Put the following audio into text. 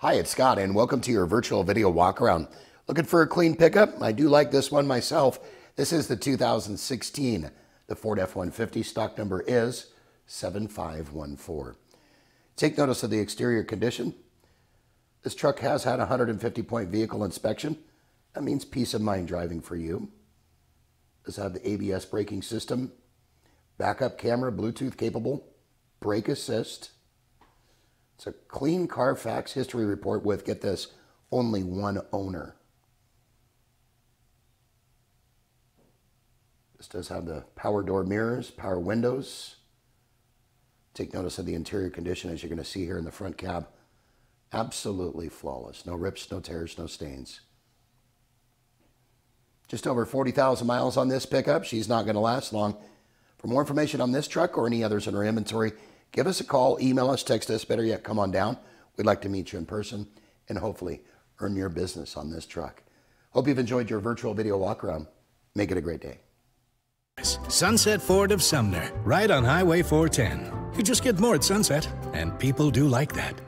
Hi, it's Scott, and welcome to your virtual video walkaround. Looking for a clean pickup? I do like this one myself. This is the 2016. The Ford F-150. Stock number is 7514. Take notice of the exterior condition. This truck has had a 150-point vehicle inspection. That means peace of mind driving for you. Does have the ABS braking system, backup camera, Bluetooth capable, brake assist. It's a clean Carfax history report with, get this, only one owner. This does have the power door mirrors, power windows. Take notice of the interior condition, as you're going to see here in the front cab. Absolutely flawless. No rips, no tears, no stains. Just over 40,000 miles on this pickup. She's not going to last long. For more information on this truck or any others in our inventory, give us a call, email us, text us, better yet, come on down. We'd like to meet you in person and hopefully earn your business on this truck. Hope you've enjoyed your virtual video walk around. Make it a great day. Sunset Ford of Sumner, right on Highway 410. You just get more at Sunset, and people do like that.